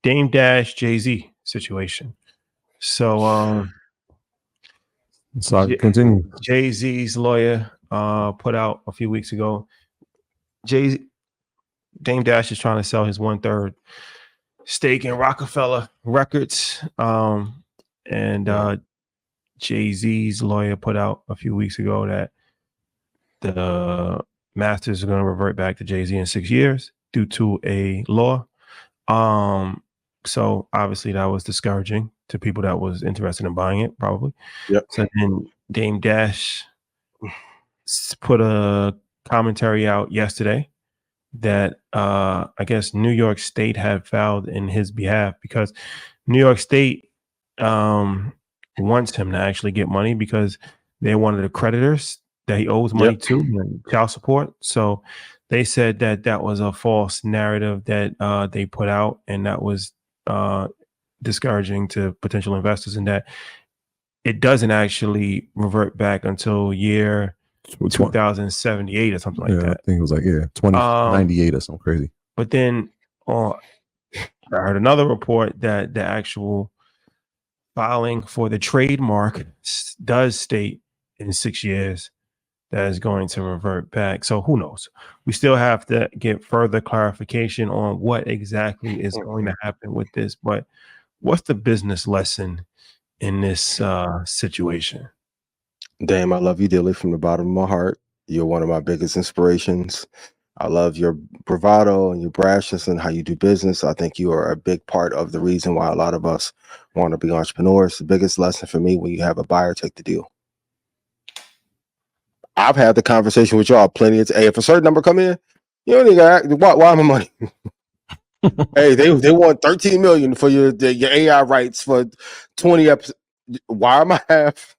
Dame Dash Jay-Z situation. So Continue. Jay-Z's lawyer put out a few weeks ago. Dame Dash is trying to sell his 1/3 stake in Rockefeller Records. And Jay-Z's lawyer put out a few weeks ago that the masters are going to revert back to Jay-Z in 6 years due to a law. So obviously that was discouraging to people that was interested in buying it, probably. Yep. So then Dame Dash put a commentary out yesterday that I guess New York State had filed in his behalf because New York State wants him to actually get money because they're one of the creditors that he owes money to, child support. So they said that that was a false narrative that they put out, and that was discouraging to potential investors, and that it doesn't actually revert back until year 2078 or something like that. I think it was like 2098 or something crazy. But then I heard another report that the actual filing for the trademark does state in 6 years that is going to revert back. So who knows? We still have to get further clarification on what exactly is going to happen with this. But what's the business lesson in this situation? Dame, I love you dearly from the bottom of my heart. You're one of my biggest inspirations. I love your bravado and your brashness and how you do business. I think you are a big part of the reason why a lot of us want to be entrepreneurs. The biggest lesson for me, when you have a buyer, take the deal. I've had the conversation with y'all plenty of times. Hey, if a certain number come in, you don't need why my money? Hey, they want 13 million for your AI rights for 20 episodes. Why am I half?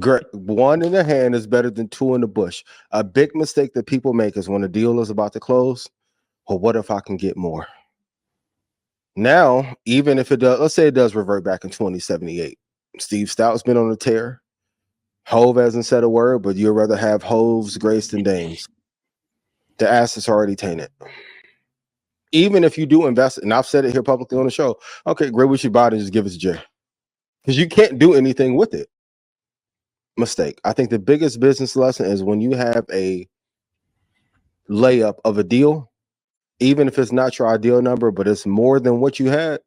Great. One in the hand is better than two in the bush. A big mistake that people make is when a deal is about to close, well, what if I can get more? Now, even if it does, let's say it does revert back in 2078. Steve Stout's been on a tear. Hove hasn't said a word, but you'd rather have Hove's grace than Dame's. The assets are already tainted. Even if you do invest, and I've said it here publicly on the show, okay, great, we should buy it and just give it to Jay. Because you can't do anything with it. Mistake. I think the biggest business lesson is when you have a layup of a deal, even if it's not your ideal number, but it's more than what you had,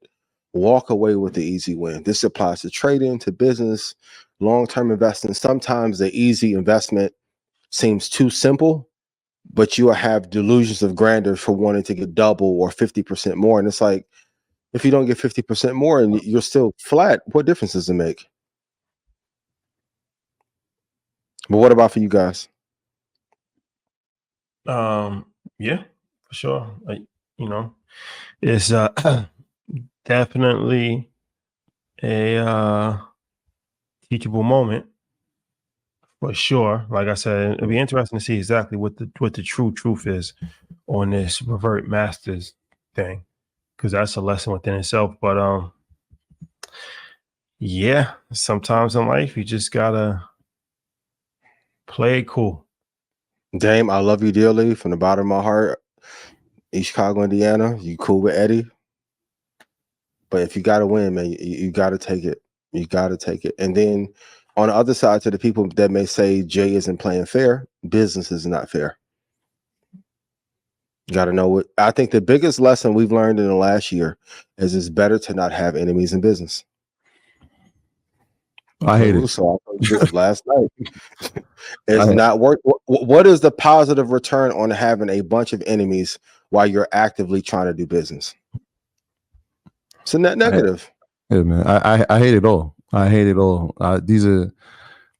walk away with the easy win. This applies to trading, to business, long-term investing. Sometimes the easy investment seems too simple, but you have delusions of grandeur for wanting to get double or 50% more. And it's like, if you don't get 50% more and you're still flat, what difference does it make? But what about for you guys? Yeah, for sure. It's definitely a teachable moment for sure. Like I said, it'll be interesting to see exactly what the true truth is on this revert masters thing, because that's a lesson within itself. But yeah, sometimes in life you just gotta play it cool. Dame, I love you dearly from the bottom of my heart. East Chicago, Indiana. You cool with Eddie? But if you gotta win, man, you gotta take it. You gotta take it. And then on the other side, to the people that may say Jay isn't playing fair, business is not fair. You gotta know what I think the biggest lesson we've learned in the last year is it's better to not have enemies in business. I hate it. So I told you this last night. It's not worth. What is the positive return on having a bunch of enemies while you're actively trying to do business? It's a net negative. Yeah, man. I hate it all. I hate it all. These are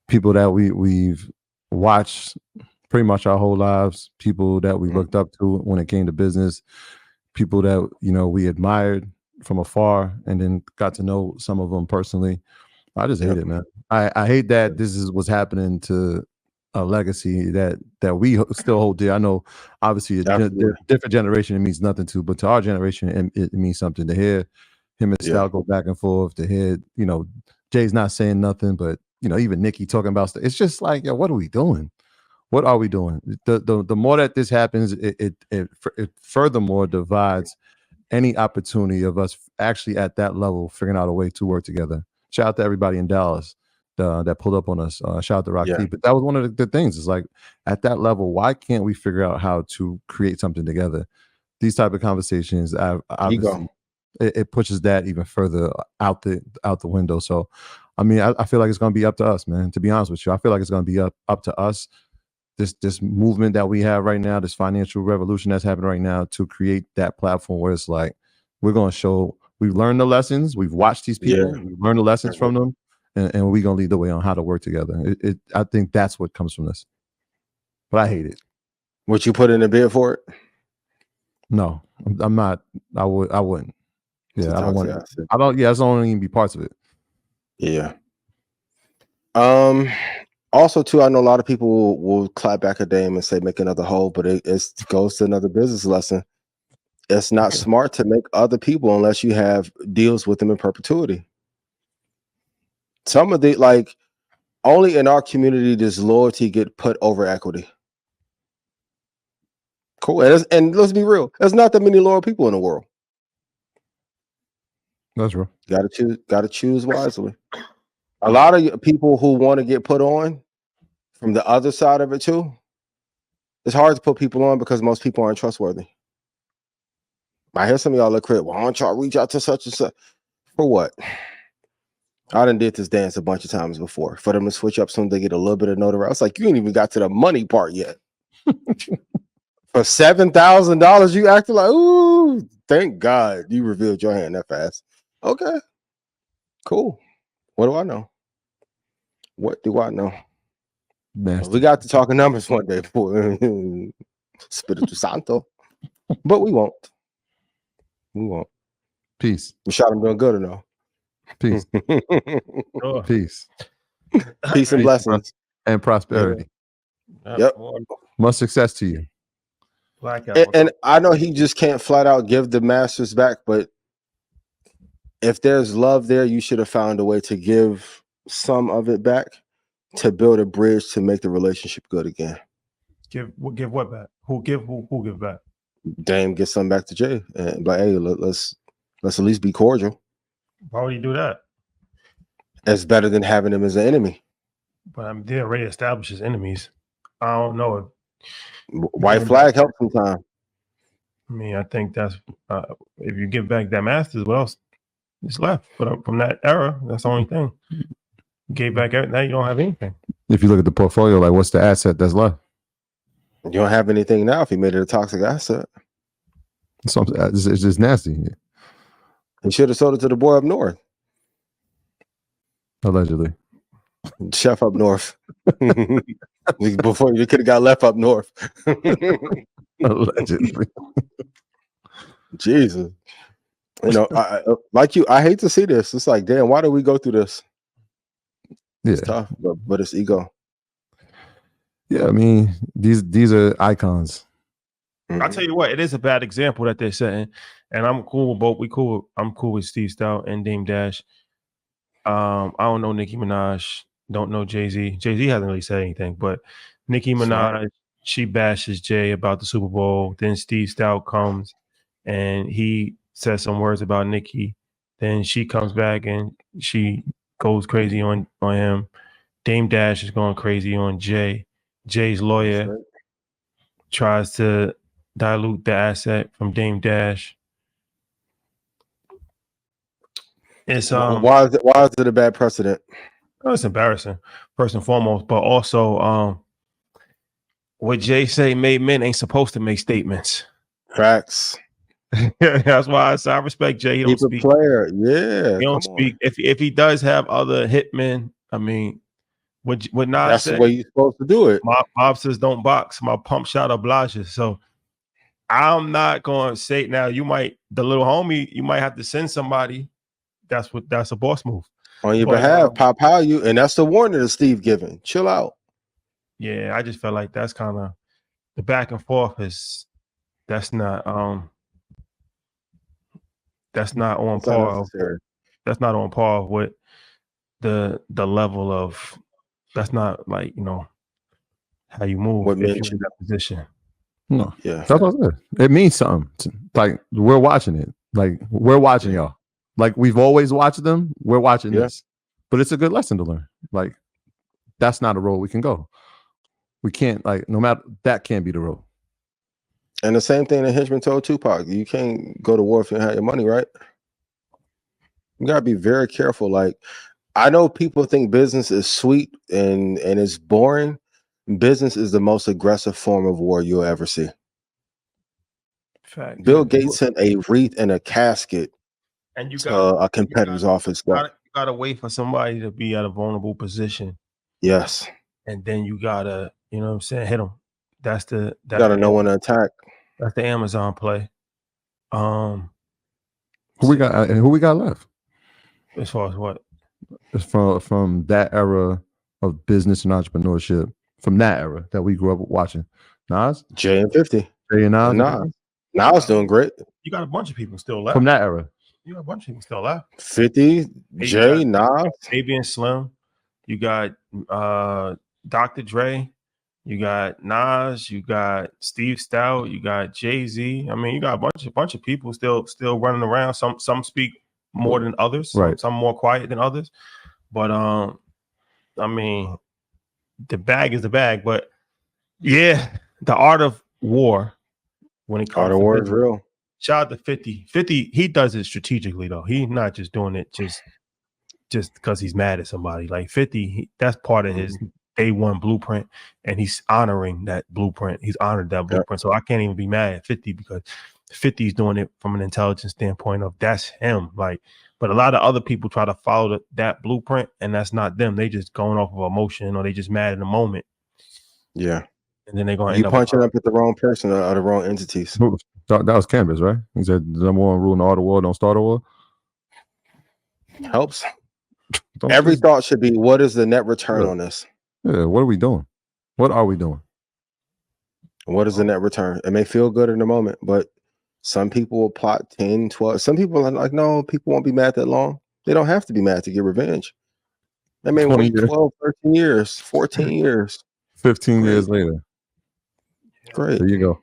people that we've watched pretty much our whole lives. People that we looked up to when it came to business. People that we admired from afar, and then got to know some of them personally. I just hate it, man. I hate that this is what's happening to a legacy that we still hold dear. I know, obviously, a different generation it means nothing to, but to our generation, it means something to hear him and Stout go back and forth. To hear, Jay's not saying nothing, but even Nikki talking about stuff. It's just like, yo, what are we doing? What are we doing? The more that this happens, it furthermore divides any opportunity of us actually at that level figuring out a way to work together. Shout out to everybody in Dallas that pulled up on us. Shout out to Rock Yeah. But that was one of the things. It's like at that level, why can't we figure out how to create something together? These type of conversations, obviously, it pushes that even further out the window. So, I mean, I feel like it's going to be up to us, man. To be honest with you, I feel like it's going to be up to us. This movement that we have right now, this financial revolution that's happening right now, to create that platform where it's like we're going to show we've learned the lessons, we've watched these people, we've learned the lessons from them, and we're going to lead the way on how to work together. I think that's what comes from this. But I hate it. Would you put in a bid for it? No, I'm not. I wouldn't. Yeah, I don't want to. I don't. Yeah, I don't want to even be parts of it. Yeah. Also, too, I know a lot of people will clap back at Dame and say make another hole, but it goes to another business lesson. It's not smart to make other people unless you have deals with them in perpetuity. Some of the only in our community does loyalty get put over equity. Cool. And let's be real, there's not that many loyal people in the world. That's real. Got to choose wisely. A lot of people who want to get put on from the other side of it too, it's hard to put people on because most people aren't trustworthy. I hear some of y'all look crib. Why don't y'all reach out to such and such? For what? I done did this dance a bunch of times before. For them to switch up soon, they get a little bit of notoriety. It's like you ain't even got to the money part yet. For $7,000, you acted like, ooh, thank God you revealed your hand that fast. Okay, cool. What do I know? What do I know? Nasty. We got to talking numbers one day for Spiritu Santo, but we won't. We won't. Peace. Rashad, I'm doing good or no? Peace. Peace. Peace and blessings. And prosperity. Yep. Much success to you. And I know he just can't flat out give the Masters back, but if there's love there, you should have found a way to give some of it back to build a bridge to make the relationship good again. Give what back? Who give back? Dame get something back to Jay and like, hey, let's at least be cordial. Why would he do that? It's better than having him as an enemy. But they already established as enemies. I don't know if white flag helps sometimes. I mean, I think that's if you give back that Masters, what else is left? But from that era, that's the only thing. You gave back now, you don't have anything. If you look at the portfolio, like what's the asset that's left? You don't have anything now if he made it a toxic asset. It's just nasty. He should have sold it to the boy up north. Allegedly. Chef up north. Before you could have got left up north. Allegedly. Jesus. You know, I hate to see this. It's like, damn, why do we go through this? It's tough, but it's ego. Yeah, I mean, these are icons. I'll tell you what, it is a bad example that they're setting. And I'm cool with both. I'm cool with Steve Stout and Dame Dash. I don't know Nicki Minaj. Don't know Jay-Z. Jay-Z hasn't really said anything, but Nicki Minaj, she bashes Jay about the Super Bowl. Then Steve Stout comes and he says some words about Nicki. Then she comes back and she goes crazy on him. Dame Dash is going crazy on Jay. Jay's lawyer tries to dilute the asset from Dame Dash. It's why is it a bad precedent? Oh, it's embarrassing, first and foremost, but also what Jay say made men ain't supposed to make statements. Facts. That's why I respect Jay. He don't speak. Player. Yeah. He don't speak. If he does have other hitmen, I mean, would not that's say, the way you're supposed to do it. My mobsters don't box. My pump shot obliges. So I'm not going to say now. The little homie, you might have to send somebody. That's a boss move on your behalf. Pow you, and that's the warning that Steve giving. Chill out. Yeah, I just felt like that's kind of the back and forth that's not on par. That's not on par with the level of. That's not like how you move What if you're mentioned? in that position. No, Yeah. that's what I said. It means something. Like we're watching it. Like we're watching y'all. Like we've always watched them. We're watching this. But it's a good lesson to learn. Like that's not a road we can go. We can't, like, no matter, that can't be the road. And the same thing that Henchman told Tupac. You can't go to war if you don't have your money, right? You gotta be very careful. Like, I know people think business is sweet and it's boring. Business is the most aggressive form of war you'll ever see. Fact. Bill Gates sent a wreath and a casket and you to got a competitor's office. you gotta wait for somebody to be at a vulnerable position. Yes. And then you gotta, you know what I'm saying, hit them. That's You gotta know when to attack. That's the Amazon play. Who we got left? As far as what? It's from that era of business and entrepreneurship, from that era that we grew up watching. Nas? Jay and 50. Jay and Nas. Nas. Nas doing great. You got a bunch of people still left. From that era. You got a bunch of people still left. 50, Jay, Nas. Baby and Slim. You got Dr. Dre. You got Nas. You got Steve Stout. You got Jay-Z. I mean, you got a bunch of people still running around. Some speak more than others. Right. Some more quiet than others. But I mean, the bag is the bag. But yeah, the art of war. When it comes art of war is real. Shout out to 50. 50, he does it strategically though. He's not just doing it just because he's mad at somebody. Like 50, that's part of his day one blueprint, and he's honoring that blueprint. He's honored that blueprint. So I can't even be mad at 50 because 50 is doing it from an intelligence standpoint of that's him. Like, but a lot of other people try to follow that blueprint, and that's not them. They just going off of emotion, or they just mad in the moment. Yeah. And then they're going to end up punching up at the wrong person or the wrong entities. That was Canvas, right? He said the number one rule in all the war, don't start a war. Helps. Every thought should be, what is the net return on this? Yeah, what are we doing? What are we doing? What is the net return? It may feel good in the moment, but some people will plot 10, 12. Some people are like, no, people won't be mad that long. They don't have to be mad to get revenge. They may wait 12, 13 years, 14 years. 15 years later. Great. There you go.